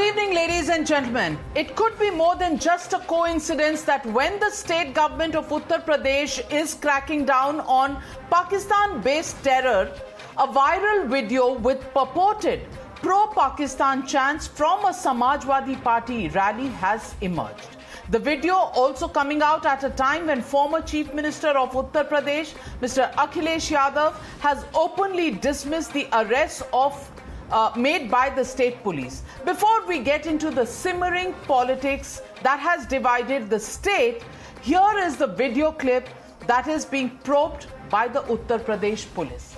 evening, ladies and gentlemen. It could be more than just a coincidence that when the state government of Uttar Pradesh is cracking down on Pakistan-based terror, a viral video with purported pro-Pakistan chants from a Samajwadi Party rally has emerged. The video also coming out at a time when former Chief Minister of Uttar Pradesh, Mr. Akhilesh Yadav, has openly dismissed the arrest made by the state police. Before we get into the simmering politics that has divided the state, here is the video clip that is being probed by the Uttar Pradesh police.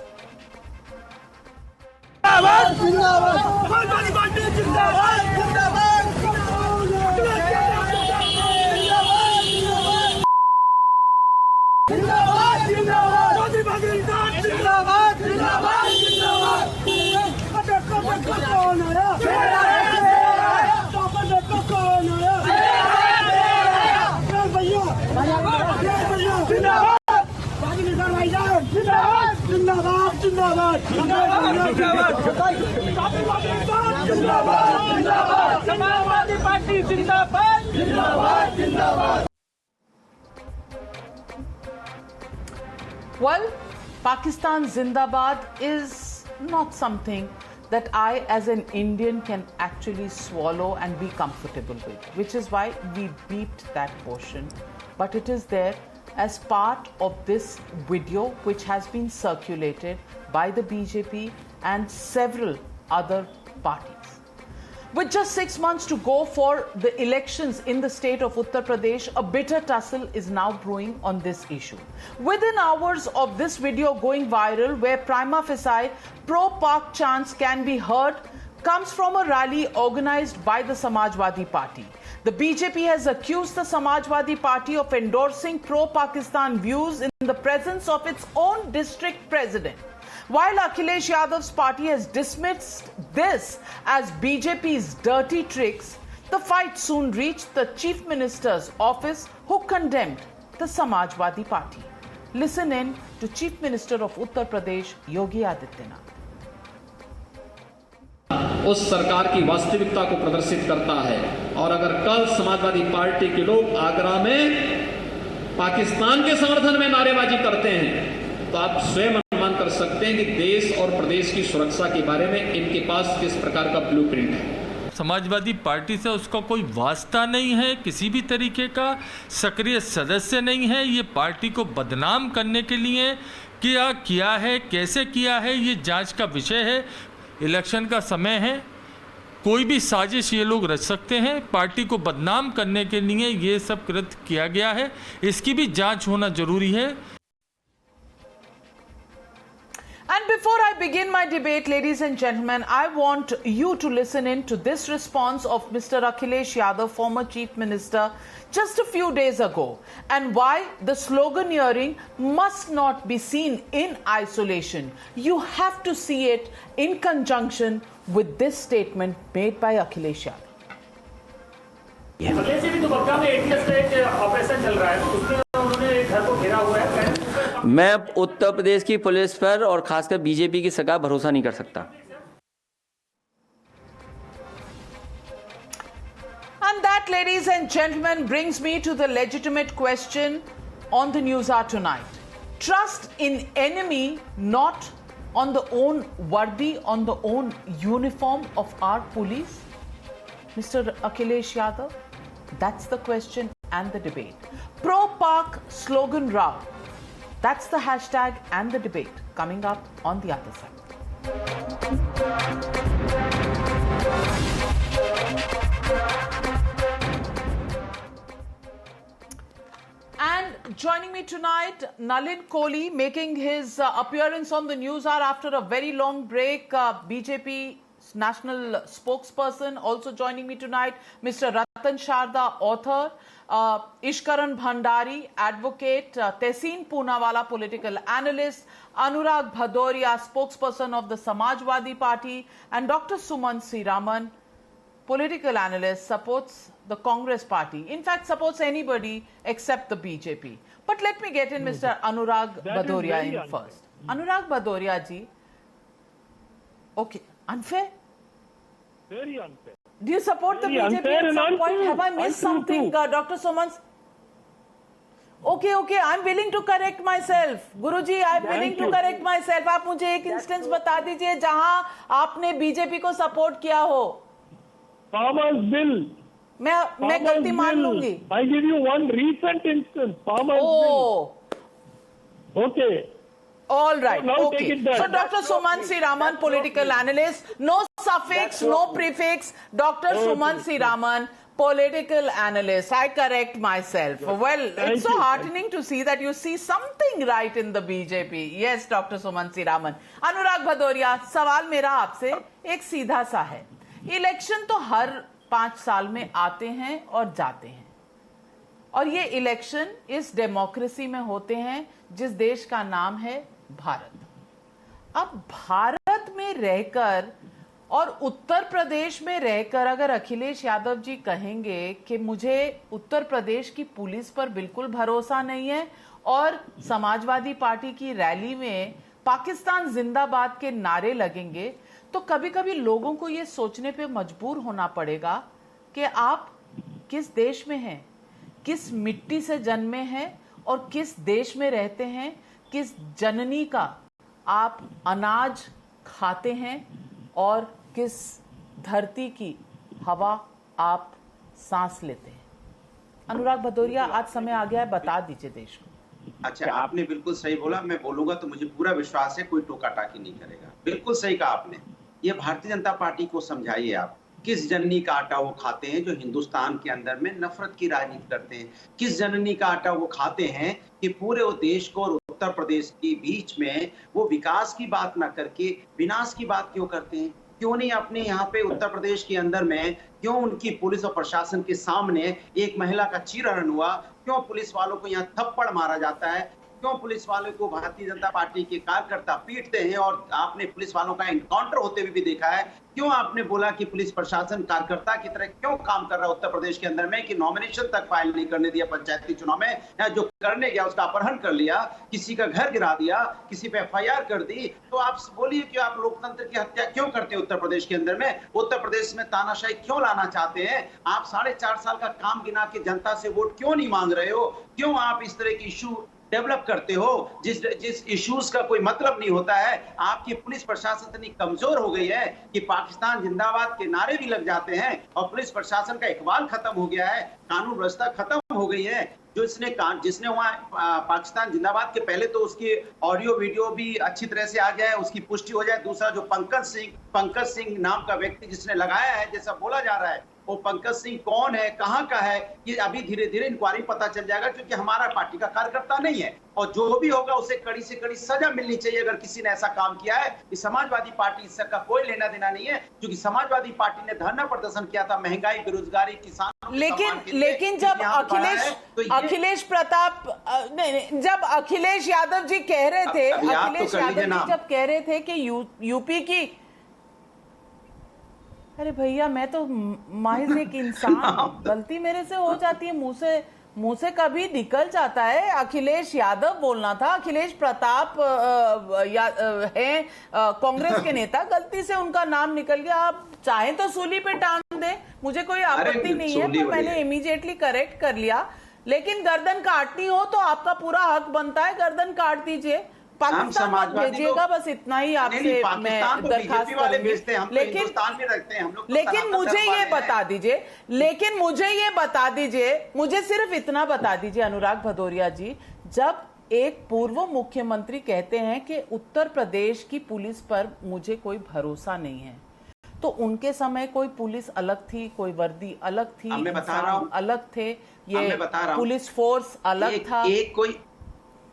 Well, Pakistan Zindabad is not something that I as an Indian can actually swallow and be comfortable with, which is why we beeped that portion. But it is there as part of this video which has been circulated by the BJP and several other parties. With just 6 months to go for the elections in the state of Uttar Pradesh, a bitter tussle is now brewing on this issue. Within hours of this video going viral, where prima facie pro-Pak chants can be heard, comes from a rally organized by the Samajwadi Party. The BJP has accused the Samajwadi Party of endorsing pro-Pakistan views in the presence of its own district president. While Akhilesh Yadav's party has dismissed this as BJP's dirty tricks, the fight soon reached the Chief Minister's office, who condemned the Samajwadi Party. Listen in to Chief Minister of Uttar Pradesh, Yogi Adityanath. उस सरकार की वास्तविकता को प्रदर्शित करता है। और अगर कल समाजवादी पार्टी के लोग आगरा में पाकिस्तान के समर्थन में नारेबाजी करते हैं, तो आप स्वयं अनुमान कर सकते हैं कि देश और प्रदेश की सुरक्षा के बारे में इनके पास किस प्रकार का ब्लूप्रिंट है। समाजवादी पार्टी से उसका कोई वास्ता नहीं है, किसी भी तरीके का सक्रिय सदस्य नहीं है। ये पार्टी को बदनाम करने के लिए क्या किया है, कैसे किया है, ये जांच का विषय है। इलेक्शन का समय है, कोई भी साजिश ये लोग रच सकते हैं। पार्टी को बदनाम करने के लिए ये सब कृत्य किया गया है, इसकी भी जांच होना जरूरी है। And before I begin my debate, ladies and gentlemen, I want you to listen in to this response of Mr. Akhilesh Yadav, former Chief Minister, just a few days ago, and why the sloganeering must not be seen in isolation. You have to see it in conjunction with this statement made by Akhilesh Yadav. मैं उत्तर प्रदेश की police पर और खासकर BJP की सरकार भरोसा नहीं कर सकता। And that, ladies and gentlemen, brings me to the legitimate question on the news hour tonight. Trust in enemy, not on the own vardi, on the own uniform of our police? Mr. Akhilesh Yadav, that's the question and the debate. Pro-Pak slogan row. That's the hashtag and the debate coming up on the other side. And joining me tonight, Nalin Kohli, making his appearance on the news hour after a very long break. BJP national spokesperson. Also joining me tonight, Mr. Ratan Sharda, author. Ishkaran Bhandari, advocate. Tehseen Poonawala, political analyst. Anurag Bhadoria, spokesperson of the Samajwadi Party. And Dr. Suman Siraman, political analyst, supports the Congress Party. In fact, supports anybody except the BJP. But let me get in Mr. Anurag Bhadoria in first. Anurag Bhadoria ji, okay, unfair? Very unfair. Do you support the Very BJP unfair at and some point? untrue. Have I missed Untrue something, too. Dr. Sumant? Okay, I'm willing to correct myself. Guruji, I'm willing to you. correct myself. आप मुझे एक instance बता दीजिए जहां आपने BJP को support किया हो. Farmers bill. मैं गलती मान लूंगी. I give you one recent instance. Farmers Oh, bill. Okay. all right. So now take Okay. it back. So Dr. Sumant Sriraman, political analyst, no suffix, no prefix. Dr. Sumant Sriraman, political analyst. I correct myself. Well, it's so heartening to see that you see something right in the BJP. Yes, Dr. Sumant Sriraman. अनुराग भदौरिया, सवाल मेरा आपसे एक सीधा सा है. Election तो हर 5 साल में आते हैं और जाते हैं, और ये इलेक्शन इस डेमोक्रेसी में होते हैं जिस देश का नाम है भारत. अब भारत में रहकर और उत्तर प्रदेश में रहकर अगर अखिलेश यादव जी कहेंगे कि मुझे उत्तर प्रदेश की पुलिस पर बिल्कुल भरोसा नहीं है और समाजवादी पार्टी की रैली में पाकिस्तान जिंदाबाद के नारे लगेंगे, तो कभी कभी लोगों को ये सोचने पे मजबूर होना पड़ेगा कि आप किस देश में हैं, किस मिट्टी से जन्मे हैं और किस देश में रहते हैं, किस जननी का आप अनाज खाते हैं और किस धरती की हवा आप सांस लेते हैं. अनुराग भदौरिया, आज समय आ गया है, बता दीजिए देश को. अच्छा, आपने बिल्कुल सही बोला. मैं बोलूंगा तो मुझे पूरा विश्वास है कोई टोका टाकी नहीं करेगा. बिल्कुल सही कहा आपने. ये भारतीय जनता पार्टी को समझाइए आप, किस जननी का आटा वो खाते हैं जो हिंदुस्तान के अंदर में नफरत की राजनीति करते हैं. किस जननी का आटा वो खाते हैं कि पूरे वो देश को और उत्तर प्रदेश के बीच में वो विकास की बात ना करके विनाश की बात क्यों करते हैं. क्यों नहीं अपने यहाँ पे उत्तर प्रदेश के अंदर में क्यों उनकी पुलिस और प्रशासन के सामने एक महिला का चीरहरण हुआ, क्यों पुलिस वालों को यहाँ थप्पड़ मारा जाता है, क्यों पुलिस वालों को भारतीय जनता पार्टी के कार्यकर्ता पीटते हैं और आपने पुलिस वालों का एनकाउंटर होते हुए भी देखा है. क्यों आपने बोला कि पुलिस प्रशासन कार्यकर्ता की तरह क्यों काम कर रहा है उत्तर प्रदेश के अंदर में कि नॉमिनेशन तक फाइल नहीं करने दिया पंचायती चुनाव में, या जो करने गया उसका अपहरण कर लिया, किसी का घर गिरा दिया, किसी पे एफआईआर कर दी. तो आप बोलिए कि आप लोकतंत्र की हत्या क्यों करते हैं उत्तर प्रदेश के अंदर में. उत्तर प्रदेश में तानाशाही क्यों लाना चाहते हैं आप. 4.5 साल का काम गिना के जनता से वोट क्यों नहीं मांग रहे हो. क्यों आप इस तरह की इशू डेवलप करते हो जिस इश्यूज का कोई मतलब नहीं होता है. आपकी पुलिस प्रशासन इतनी कमजोर हो गई है कि पाकिस्तान जिंदाबाद के नारे भी लग जाते हैं और पुलिस प्रशासन का इकबाल खत्म हो गया है, कानून व्यवस्था खत्म हो गई है. जिसने वहाँ पाकिस्तान जिंदाबाद के पहले तो उसकी ऑडियो वीडियो भी अच्छी तरह से आ गया है, उसकी पुष्टि हो जाए. दूसरा जो पंकज सिंह नाम का व्यक्ति जिसने लगाया है, जैसा बोला जा रहा है, वो पंकज सिंह कौन है, कहां का है, ये अभी धीरे धीरे इंक्वायरी पता चल जाएगा, क्योंकि हमारा पार्टी का कार्यकर्ता नहीं है. और जो भी होगा उसे कड़ी से कड़ी सजा मिलनी चाहिए अगर किसी ने ऐसा काम किया है. इस समाजवादी पार्टी इसका कोई लेना देना नहीं है, क्योंकि समाजवादी पार्टी ने धरना प्रदर्शन किया था महंगाई, बेरोजगारी, किसानों. लेकिन जब अखिलेश प्रताप जब अखिलेश यादव जी कह रहे थे, अखिलेश यादव जी जब कह रहे थे कि यूपी की, अरे भैया मैं तो माहिज एक इंसान, गलती मेरे से हो जाती है, मुंह से कभी निकल जाता है. अखिलेश यादव बोलना था, अखिलेश प्रताप हैं कांग्रेस के नेता, गलती से उनका नाम निकल गया. आप चाहें तो सूली पे टांग दें, मुझे कोई आपत्ति नहीं है, पर मैंने इमीडिएटली करेक्ट कर लिया. लेकिन गर्दन काटनी हो तो आपका पूरा हक बनता है, गर्दन काट दीजिए. पाकिस्तान मत भेजिएगा, बस इतना ही आपसे मैं दरखास्त करूंगी. लेकिन मुझे ये बता दीजिए, मुझे सिर्फ इतना बता दीजिए अनुराग भदौरिया जी, जब एक पूर्व मुख्यमंत्री कहते हैं कि उत्तर प्रदेश की पुलिस पर मुझे कोई भरोसा नहीं है, तो उनके समय कोई पुलिस अलग थी, कोई वर्दी अलग थी, अलग थे, ये पुलिस फोर्स अलग था.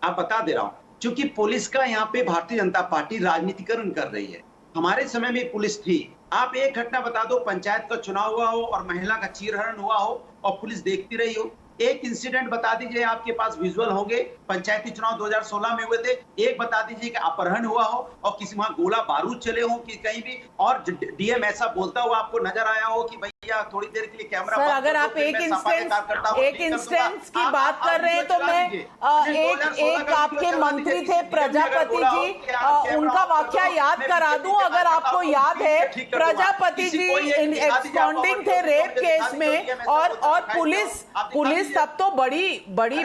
आप बता दे रहा हूं, क्योंकि पुलिस का यहाँ पे भारतीय जनता पार्टी राजनीतिकरण कर रही है. हमारे समय में पुलिस थी. आप एक घटना बता दो, पंचायत का चुनाव हुआ हो और महिला का चीरहरण हुआ हो और पुलिस देखती रही हो. एक इंसिडेंट बता दीजिए, आपके पास विजुअल होंगे, पंचायती चुनाव 2016 में हुए थे. एक बता दीजिए कि अपहरण हुआ हो और किसी वहां गोला बारूद चले हो कि कहीं भी, और डीएम ऐसा बोलता हुआ आपको नजर आया हो कि भाई या थोड़ी देर के लिए कैमरा सर, बंद अगर कर दो, आप फिर एक मैं सपा के कार्यकर्ता को ठीक कर दूंगा। इंस्टेंस की आप बात कर रहे हैं तो वीडियो मैं चला दीजिए। एक 2016 का आपके वीडियो चला मंत्री दीजिए। थे किसी प्रजापति ने अगर जी, बोला हो कि आप उनका कैमरा ऑफ कर वाकया दो, याद मैं करा बीजेपी दूं के अगर कार्यकर्ता आपको को याद है। ठीक कर दूंगा। प्रजापति किसी जी को ये दिखा दीजिए, आप एब्सकॉन्डिंग थे पावर रेप को केस दिखा में दीजिए, मैं और सबको दिखा पुलिस दीजिए। आप दिखा पुलिस दीजिए। तब तो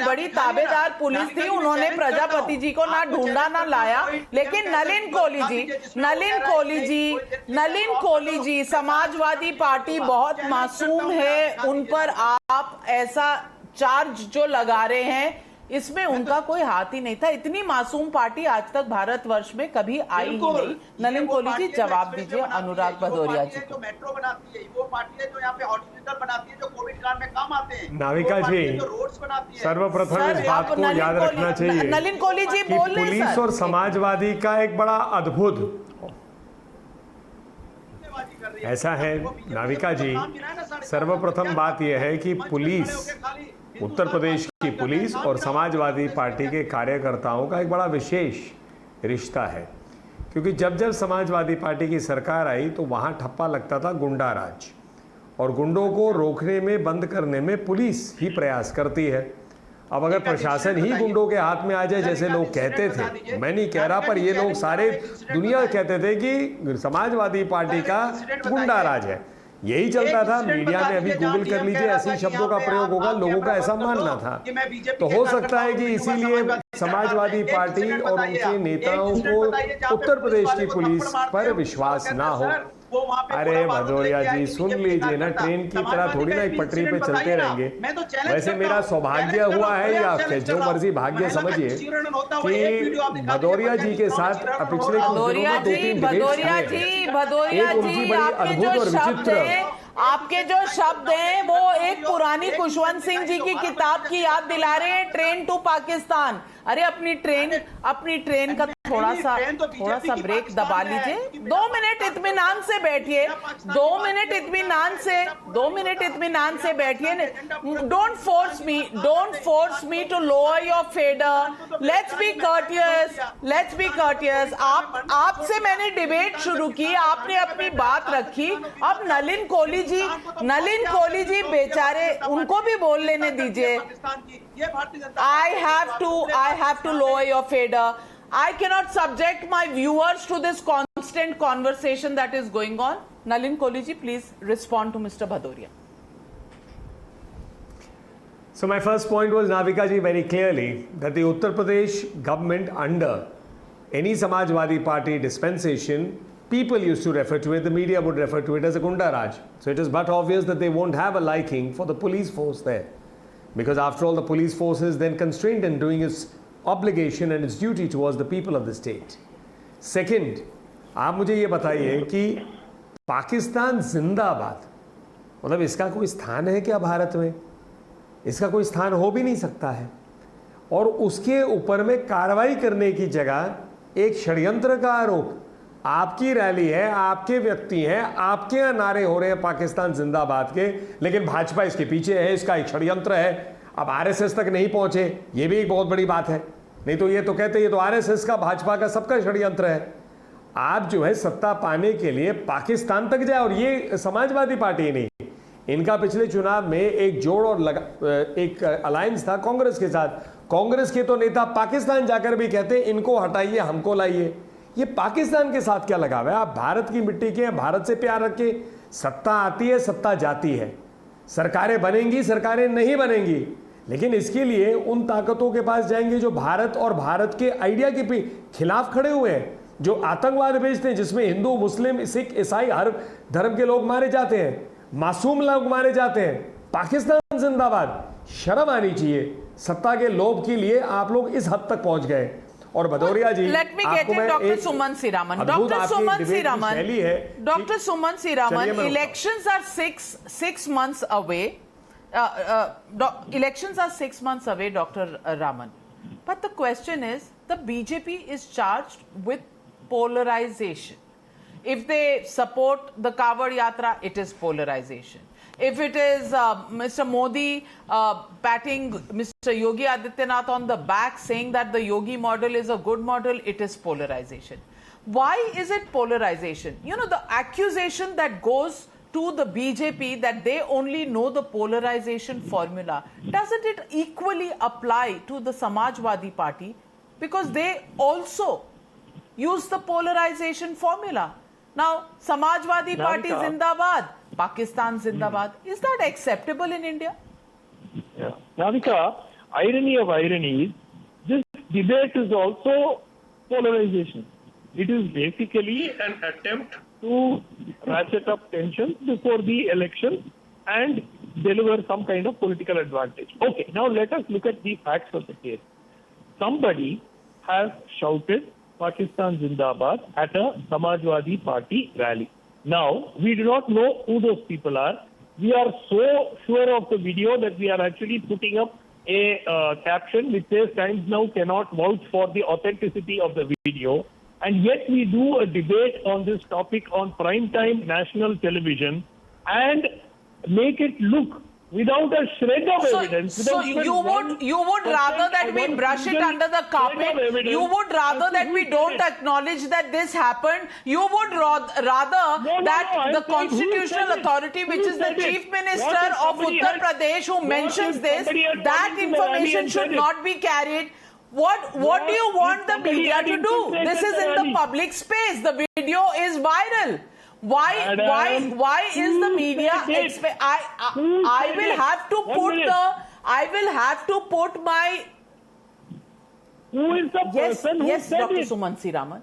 बड़ी ताबेदार पुलिस थी, उन्होंने प्रजापति जी को ना ढूंढा ना लाया। लेकिन नलिन कोहली जी समाजवादी पार्टी बहुत मासूम है, उन पर आप ऐसा चार्ज जो लगा रहे हैं इसमें उनका कोई हाथ ही नहीं था। इतनी मासूम पार्टी आज तक भारतवर्ष में कभी आई ही नहीं। नलिन कोहली जी जवाब दीजिए अनुराग भदौरिया जी को। जो मेट्रो बनाती है वो पार्टी है, जो यहाँ पे हॉस्पिटल बनाती है, जो कोविड काल में काम आते हैं। नाविका वो पार्टी जी, है जो रोड्स बनाती है। सर्वप्रथम सर, इस बात आप को याद रखना चाहिए नलिन कोहली जी कि बोल रहे हैं, पुलिस सर। और समाजवादी का एक बड़ा अद्भुत ऐसा है नाविका जी, सर्वप्रथम बात यह है कि पुलिस, उत्तर प्रदेश की पुलिस और समाजवादी पार्टी के कार्यकर्ताओं का एक बड़ा विशेष रिश्ता है। क्योंकि जब जब समाजवादी पार्टी की सरकार आई तो वहाँ ठप्पा लगता था गुंडा राज, और गुंडों को रोकने में, बंद करने में पुलिस ही प्रयास करती है। अब अगर प्रशासन ही गुंडों के हाथ में आ जाए, जैसे लोग कहते थे, मैं नहीं कह रहा, पर ये लोग सारे दुनिया कहते थे कि समाजवादी पार्टी का गुंडा राज है, यही चलता था। मीडिया में अभी गूगल कर लीजिए, ऐसे शब्दों का प्रयोग होगा, लोगों का ऐसा मानना था। तो हो सकता है कि इसीलिए समाजवादी पार्टी और उनके नेताओं को उत्तर प्रदेश की पुलिस पर विश्वास ना हो। अरे भदौरिया जी, सुन लीजिए ना, ट्रेन की तरह थोड़ी ना एक पटरी पे चलते रहेंगे। वैसे मेरा सौभाग्य हुआ है, या जो मर्जी भाग्य समझिए, कि भदौरिया जी के साथ पिछले कुछ दिनों में 2-3 भदौरिया जी आपके जो शब्द हैं, आपके जो शब्द हैं वो एक पुरानी खुशवंत सिंह जी की किताब की याद दिला रहे हैं, ट्रेन टू पाकिस्तान। अरे अपनी ट्रेन का थोड़ा सा ब्रेक दबा लीजिए। 2 मिनट इत्मीनान से बैठिए, 2 मिनट इत्मीनान से बैठिए। Don't force me to lower your fader. Let's be courteous. आपसे मैंने डिबेट शुरू की, आपने अपनी बात रखी। अब नलिन कोहली जी बेचारे, उनको भी बोल लेने दीजिए। I have to lower your fader. I cannot subject my viewers to this constant conversation that is going on. Nalin Kohliji ji, please respond to Mr. Bhadoria. So my first point was, Navika ji, very clearly that the Uttar Pradesh government under any Samajwadi Party dispensation, people used to refer to it, the media would refer to it as a Gunda Raj. So it is but obvious that they won't have a liking for the police force there. Because after all, the police force is then constrained in doing its obligation and its duty towards the people of the state. Second, आप मुझे ये बताइए कि पाकिस्तान जिंदाबाद, मतलब इसका कोई स्थान है क्या भारत में? इसका कोई स्थान हो भी नहीं सकता है। और उसके ऊपर में कार्रवाई करने की जगह एक षड्यंत्र का आरोप, आपकी रैली है, आपके व्यक्ति हैं, आपके यहाँ नारे हो रहे हैं पाकिस्तान जिंदाबाद के, लेकिन भाजपा इसके पीछे है, इसका एक षड्यंत्र है। अब आरएसएस तक नहीं पहुंचे, ये भी एक बहुत बड़ी बात है। नहीं तो ये तो कहते ये तो आरएसएस का, भाजपा का, सबका षड्यंत्र है। आप जो है सत्ता पाने के लिए पाकिस्तान तक जाए, और ये समाजवादी पार्टी नहीं, इनका पिछले चुनाव में एक जोड़ और एक अलायंस था कांग्रेस के साथ। कांग्रेस के तो नेता पाकिस्तान जाकर भी कहते इनको हटाइए, हमको लाइए। ये पाकिस्तान के साथ क्या लगाव है? आप भारत की मिट्टी के, भारत से प्यार रखे। सत्ता आती है, सत्ता जाती है, सरकारें बनेंगी, सरकारें नहीं बनेंगी, लेकिन इसके लिए उन ताकतों के पास जाएंगे जो भारत और भारत के आइडिया के खिलाफ खड़े हुए हैं, जो आतंकवाद भेजते हैं, जिसमें हिंदू, मुस्लिम, सिख, ईसाई, हर धर्म के लोग मारे जाते हैं, मासूम लोग मारे जाते हैं। पाकिस्तान जिंदाबाद। शर्म आनी चाहिए। सत्ता के लोभ के लिए आप लोग इस हद तक पहुंच गए। और भदौरिया जी, let me get in Dr. Suman Siraman. Dr. Suman Siraman, elections are six months away. Elections are 6 months away, Dr. Raman. But the question is, the BJP is charged with polarization. If they support the Kavad Yatra, it is polarization. If it is Mr. Modi patting Mr. Yogi Adityanath on the back, saying that the Yogi model is a good model, it is polarization. Why is it polarization? You know, the accusation that goes to the BJP that they only know the polarization formula, doesn't it equally apply to the Samajwadi Party? Because they also use the polarization formula. Now, Samajwadi Party Zindabad, Pakistan Zindabad. Is that acceptable in India? Yeah. Navika, irony of ironies, this debate is also polarization. It is basically an attempt to ratchet up tensions before the election and deliver some kind of political advantage. Okay, now let us look at the facts of the case. Somebody has shouted Pakistan Zindabad at a Samajwadi Party rally. Now, we do not know who those people are. We are so sure of the video that we are actually putting up a caption which says Times Now cannot vouch for the authenticity of the video. And yet we do a debate on this topic on primetime national television and make it look without a shred of evidence. So you would rather that we brush it under the carpet. You would rather that we don't acknowledge that this happened. You would rather that the constitutional authority, which is the chief minister of Uttar Pradesh, who mentions this, that information should not be carried. What do you want the media to do? This is in the public space. The video is viral. Why is the media? I will have to put my. Who is the person who said Dr. it? Sumansi Raman.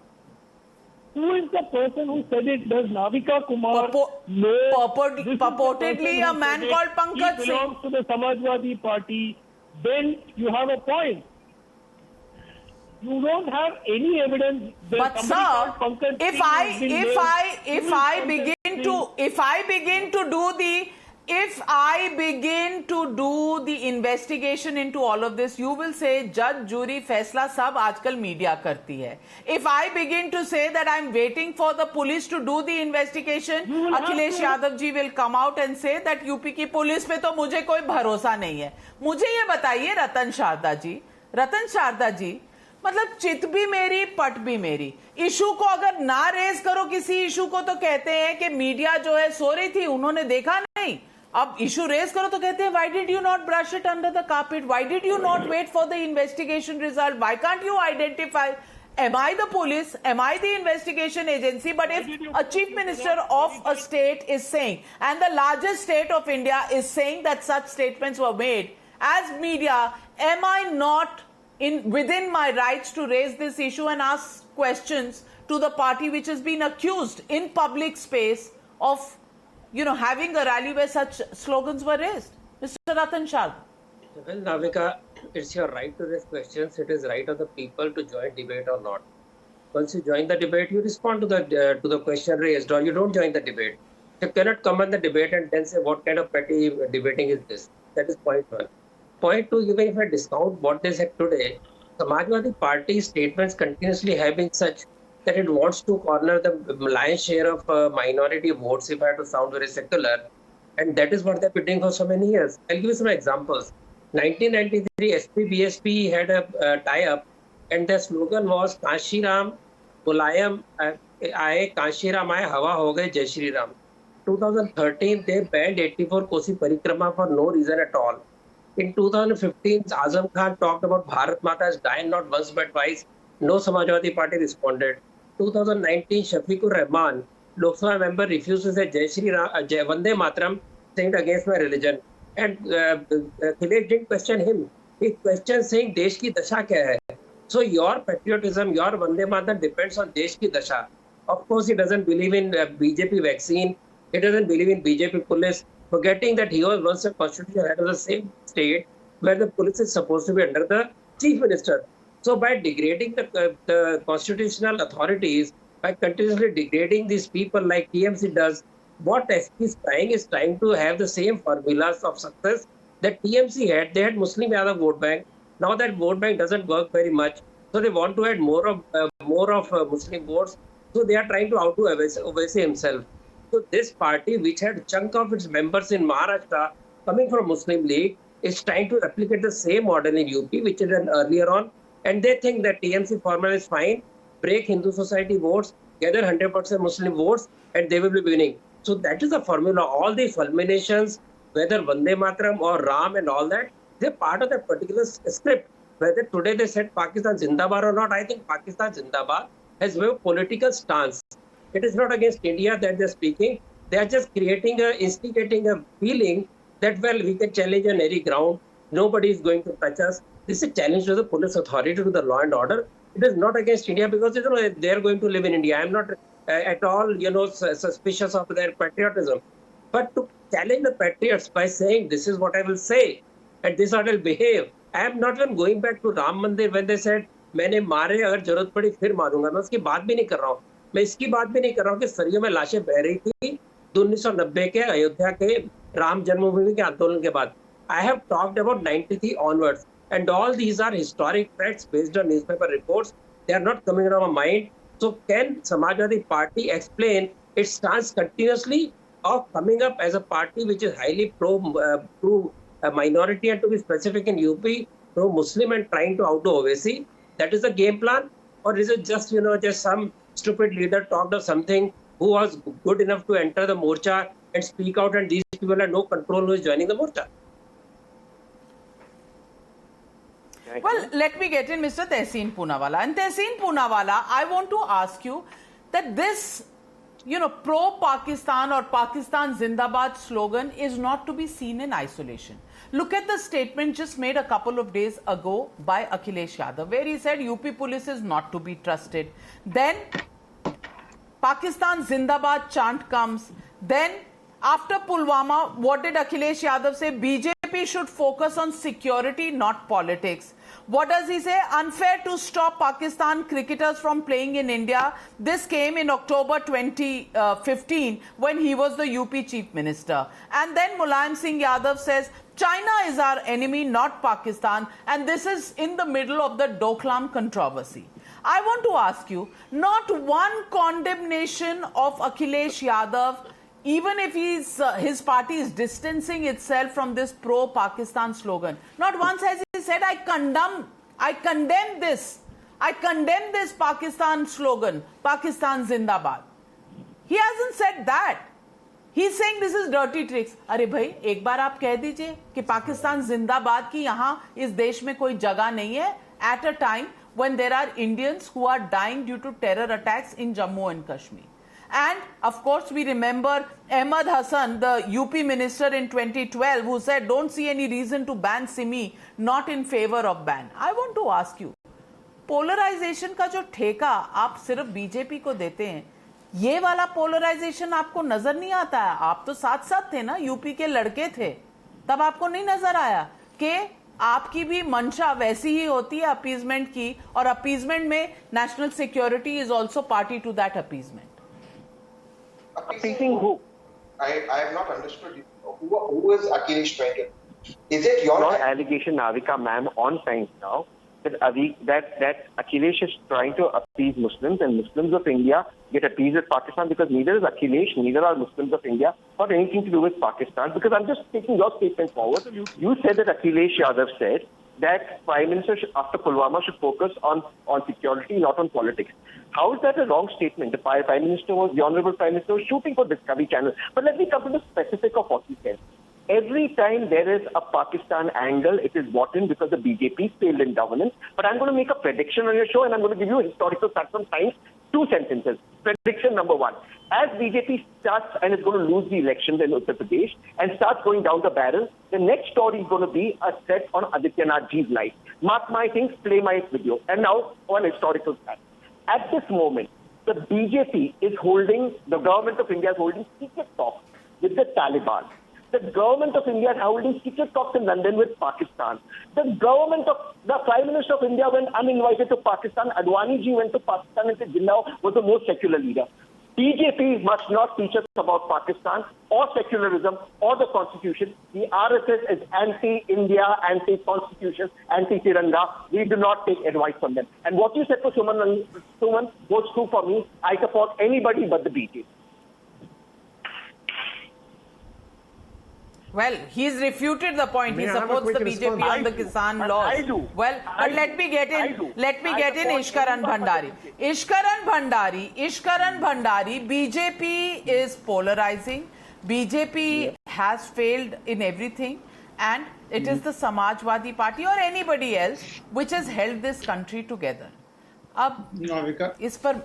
Who is the person who said it? Does Navika Kumar know? Purportedly a man called Pankaj Singh. He belongs to the Samajwadi Party. Then you have a point. You don't have any evidence. But sir, if I begin to do the investigation into all of this, you will say judge, jury, फैसला सब आजकल media करती है. If I begin to say that I'm waiting for the police to do the investigation, Akhilesh Yadav ji will come out and say that UP की police पे तो मुझे कोई भरोसा नहीं है. मुझे ये बताइए रतन शारदा जी, मतलब चित भी मेरी पट भी मेरी. इशू को अगर ना रेज करो किसी इशू को तो कहते हैं कि मीडिया जो है सो रही थी, उन्होंने देखा नहीं. अब इशू रेज करो तो कहते हैं why did you not brush it under the carpet? Why did you not wait for the investigation result? Why can't you identify? Am I the police? Am I the investigation agency? But if a chief minister of a state is saying, and the largest state of India is saying that such statements were made, as media, am I not within my rights to raise this issue and ask questions to the party which has been accused in public space of, having a rally where such slogans were raised? Mr. Ratan Shah. Well, Navika, it's your right to raise questions. It is right of the people to join debate or not. Once you join the debate, you respond to the question raised, or you don't join the debate. You cannot come on the debate and then say what kind of petty debating is this. That is point one. Point two, even if I discount what they said today, Samajwadi Party statements continuously have been such that it wants to corner the lion's share of minority votes, if I have to sound very secular, and that is what they've been doing for so many years. I'll give you some examples. 1993, SP-BSP had a tie-up, and the slogan was Kanshi Ram, Mulayam Aaye, Kanshi Ram Aaye, Hawa Ho Gaye, Jai Shri Ram. 2013, they banned 84 Kosi Parikrama for no reason at all. In 2015, Azam Khan talked about Bharat Mata as dying not once but twice. No Samajwadi Party responded. 2019, Shafiqur Rahman, Lok Sabha member, refused to say Jai Shri Ram, Vande Mataram, saying against my religion. And Akhilesh didn't question him. He questioned saying Desh ki dasha kya hai. So your patriotism, your Vande Mataram depends on Desh ki dasha. Of course, he doesn't believe in BJP vaccine. He doesn't believe in BJP police. Forgetting that he was once a constitutional head of the same state where the police is supposed to be under the chief minister. So by degrading the constitutional authorities, by continuously degrading these people like TMC does, what SP is trying to have the same formulas of success that TMC had. They had Muslim Yadav vote bank. Now that vote bank doesn't work very much. So they want to add more of Muslim votes. So they are trying to outdo Owaisi himself. So this party, which had a chunk of its members in Maharashtra coming from Muslim League, is trying to replicate the same model in UP, which is done earlier on. And they think that TMC formula is fine, break Hindu society votes, gather 100% Muslim votes, and they will be winning. So that is the formula. All the fulminations, whether Vande Mataram or Ram and all that, they're part of that particular script. Whether today they said Pakistan Zindabad or not, I think Pakistan Zindabad has a political stance. It is not against India that they're speaking. They are just instigating a feeling that, well, we can challenge on any ground. Nobody is going to touch us. This is a challenge to the police authority, to the law and order. It is not against India because they are going to live in India. I am not at all, suspicious of their patriotism. But to challenge the patriots by saying, this is what I will say, and this is how I will behave. I am not even going back to Ram Mandir when they said, मैंने मारे अगर जरूरत पड़ी फिर मारूंगा. मैं उसकी बात भी नहीं कर रहा हूँ. मैं इसकी बात भी नहीं कर रहा हूँ कि सरयू में लाशें बह रही थी 1990 के अयोध्या के राम जन्मभूमि के आंदोलन के बाद. I have talked about 93 onwards, and all these are historic facts based on newspaper reports. They are not coming out of my mind. So can Samajwadi Party explain its stance continuously of coming up as a party which is highly pro minority, and to be specific in UP, pro-Muslim, and trying to outdo Owaisi? That is the game plan? Or is it just, just some stupid leader talked of something who was good enough to enter the Morcha and speak out, and these people had no control who is joining the Morcha? Well, let me get in Mr. Tehseen Poonawalla. And Tehseen Poonawalla, I want to ask you that this, pro-Pakistan or Pakistan Zindabad slogan is not to be seen in isolation. Look at the statement just made a couple of days ago by Akhilesh Yadav, where he said UP police is not to be trusted. Then Pakistan Zindabad chant comes. Then after Pulwama, what did Akhilesh Yadav say? BJP should focus on security, not politics. What does he say? Unfair to stop Pakistan cricketers from playing in India. This came in October 2015 when he was the UP Chief Minister. And then Mulayam Singh Yadav says, China is our enemy, not Pakistan. And this is in the middle of the Doklam controversy. I want to ask you, not one condemnation of Akhilesh Yadav, even if his party is distancing itself from this pro-Pakistan slogan. Not once has he said, I condemn this Pakistan slogan, Pakistan Zindabad. He hasn't said that. He's saying this is dirty tricks. अरे भाई, एक बार आप कह दीजिए कि पाकिस्तान जिंदाबाद की यहाँ इस देश में कोई जगह नहीं है at a time when there are Indians who are dying due to terror attacks in Jammu and Kashmir. And of course, we remember Ahmad Hassan, the UP minister in 2012, who said, don't see any reason to ban Simi, not in favor of ban. I want to ask you, polarization का जो ठेका आप सिर्फ BJP को देते हैं, ये वाला polarization आपको नजर नहीं आता है. आप तो साथ साथ थे ना, यूपी के लड़के थे, तब आपको नहीं नजर आया कि आपकी भी मंशा वैसी ही होती है अपीजमेंट की, और अपीजमेंट में national security is also party to that appeasement. Appeasing who? I have not understood you. Who is Akhilesh trying to? Is it your allegation, Navika ma'am, on Times Now that Akhilesh is trying to appease Muslims, and Muslims of India get appeased with Pakistan? Because neither is Akhilesh, neither are Muslims of India, or anything to do with Pakistan. Because I'm just taking your statement forward. You said that Akhilesh Yadav said that Prime Minister after Pulwama should focus on security, not on politics. How is that a wrong statement? The Honorable Prime Minister was shooting for Discovery Channel. But let me come to the specific of what he said. Every time there is a Pakistan angle, it is brought in because the BJP failed in governance. But I'm going to make a prediction on your show, and I'm going to give you a historical fact from Times. 2 sentences. Prediction number 1. As BJP starts and is going to lose the elections in Uttar Pradesh and starts going down the barrel, the next story is going to be a set on Adityanath Ji's life. Mark my things, play my video. And now, one historical fact. At this moment, the BJP is holding, the government of India is holding secret talks with the Taliban. The government of India is holding secret talks in London with Pakistan. The Prime Minister of India went uninvited to Pakistan. Advani ji went to Pakistan and said Jinnah was the most secular leader. BJP must not teach us about Pakistan or secularism or the constitution. The RSS is anti-India, anti-constitution, anti-Tiranga. We do not take advice from them. And what you said to Suman was true for me. I support anybody but the BJP. Well, he's refuted the point. He May I have a supports the quick BJP response? on the Kisan laws. I do. Well, but let me get in. Let me get in Ishkaran Bhandari. Ishkaran Bhandari. BJP is polarizing. BJP has failed in everything, and it is the Samajwadi Party or anybody else which has held this country together. अब इस पर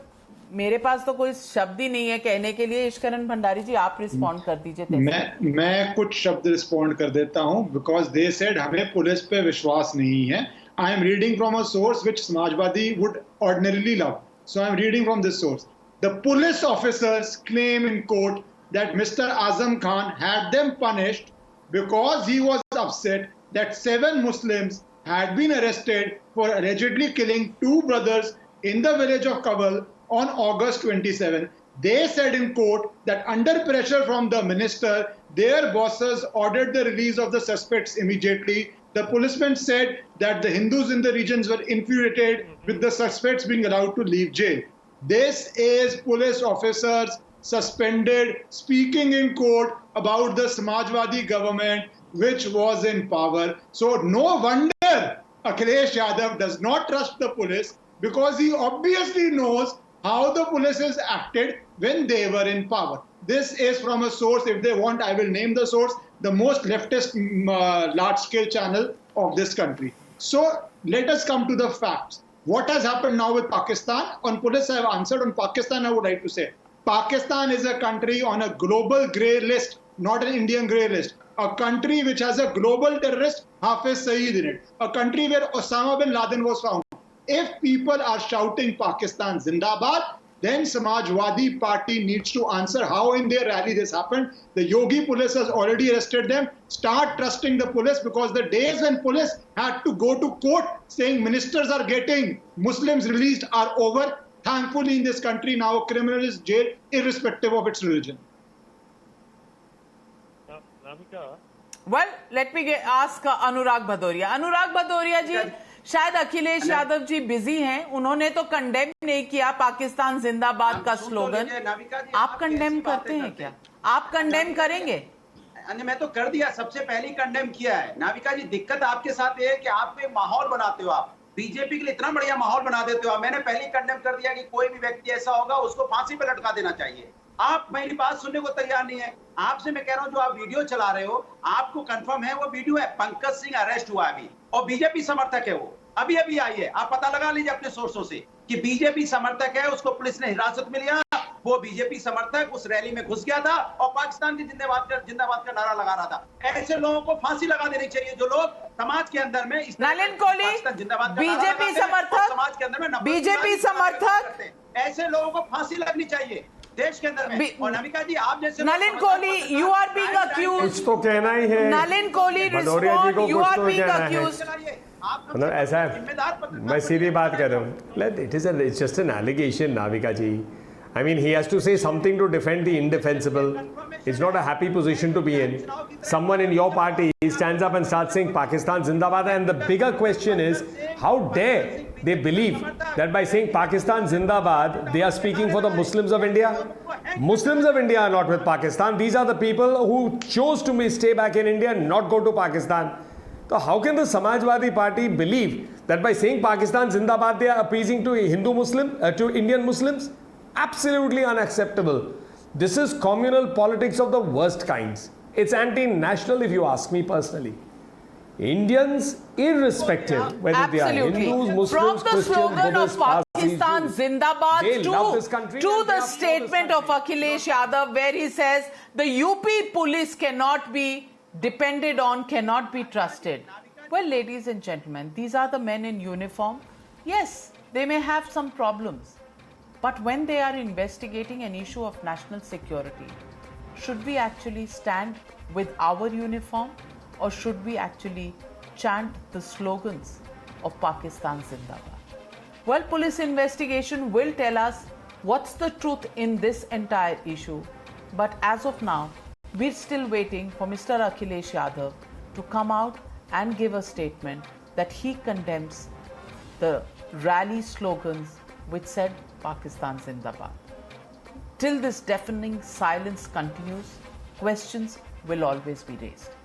मेरे पास तो कोई शब्द ही नहीं है कहने के लिए. इश्करन भंडारी जी, आप रिस्पॉन्ड कर दीजिए. मैं कुछ शब्द रिस्पॉन्ड कर देता हूं, बिकॉज दे सेड हमें पुलिस पे विश्वास नहीं है. I am reading from a source which Samajwadi would ordinarily love. So I am reading from this source. The police officers claim in court that Mr. Azam Khan had them punished because he was upset that 7 Muslims had been arrested for allegedly killing 2 brothers in the village of Kabul on August 27. They said in court that under pressure from the minister, their bosses ordered the release of the suspects immediately. The policemen said that the Hindus in the regions were infuriated with the suspects being allowed to leave jail. This is police officers suspended speaking in court about the Samajwadi government which was in power. So no wonder Akhilesh Yadav does not trust the police, because he obviously knows how the police has acted when they were in power. This is from a source, if they want I will name the source, the most leftist large-scale channel of this country. So let us come to the facts. What has happened now with Pakistan? On police I have answered. On Pakistan I would like to say, Pakistan is a country on a global grey list, not an Indian grey list. A country which has a global terrorist, Hafiz Saeed, in it. A country where Osama bin Laden was found. If people are shouting Pakistan Zindabad, then Samajwadi Party needs to answer how in their rally this happened. The Yogi police has already arrested them. Start trusting the police, because the days when police had to go to court saying ministers are getting Muslims released are over. Thankfully, in this country now, a criminal is jailed irrespective of its religion. Well, let me ask Anurag Bhadoria. Anurag Bhadoria जी, शायद अखिलेश यादव जी busy हैं. उन्होंने तो condemn नहीं किया पाकिस्तान जिंदाबाद का slogan. आप condemn करते हैं क्या? आप कंडेम करेंगे? मैं तो कर दिया, सबसे पहले कंडेम किया है. नाविका जी, दिक्कत आपके साथ ये है कि आप एक माहौल बनाते हो. आप बीजेपी के लिए इतना बढ़िया माहौल बना देते हो. मैंने पहले कंडेम कर दिया कि कोई भी व्यक्ति ऐसा होगा उसको फांसी पे लटका देना चाहिए. आप मेरी बात सुनने को तैयार नहीं है. आपसे मैं कह रहा हूं, जो आप वीडियो चला रहे हो, आपको कंफर्म है वो वीडियो है? पंकज सिंह अरेस्ट हुआ अभी और बीजेपी समर्थक है. वो अभी अभी आई है. आप पता लगा लीजिए अपने सोर्सों से कि बीजेपी समर्थक है. उसको पुलिस ने हिरासत में लिया. वो बीजेपी समर्थक उस रैली में घुस गया था और पाकिस्तान की जिंदाबाद का नारा लगा रहा था. ऐसे लोगों को फांसी लगा देनी चाहिए जो लोग समाज के अंदर में नलिन कोहली बीजेपी समर्थक, समाज के अंदर में बीजेपी समर्थक, ऐसे लोगों को फांसी लगनी चाहिए देश के अंदर में. और नमिका जी, आप जैसे Nalin Kohli, you are being accused. कुछ तो कहना ही है. Nalin Kohli respond, you are being accused. मतलब ऐसा है, मैं सीधी बात कर रहा हूँ. It's just an allegation, Navika ji. I mean, he has to say something to defend the indefensible. It's not a happy position to be in. Someone in your party stands up and starts saying Pakistan Zindabad, and the bigger question is, how dare they believe that by saying Pakistan Zindabad, they are speaking for the Muslims of India? Muslims of India are not with Pakistan. These are the people who chose to stay back in India and not go to Pakistan. So how can the Samajwadi Party believe that by saying Pakistan Zindabad, they are appeasing to to Indian Muslims? Absolutely unacceptable. This is communal politics of the worst kinds. It's anti-national, if you ask me personally. Indians, irrespective whether they are Hindus, Muslims, from the slogan Buddhists, of Pakistan Zindabad to the statement of Akhilesh Yadav, where he says the UP police cannot be depended on, cannot be trusted. Well, ladies and gentlemen, these are the men in uniform. Yes, they may have some problems. But when they are investigating an issue of national security, should we actually stand with our uniform, or should we actually chant the slogans of Pakistan Zindabad? Well, police investigation will tell us what's the truth in this entire issue. But as of now, we're still waiting for Mr. Akhilesh Yadav to come out and give a statement that he condemns the rally slogans which said Pakistan Zindabad. Till this deafening silence continues, questions will always be raised.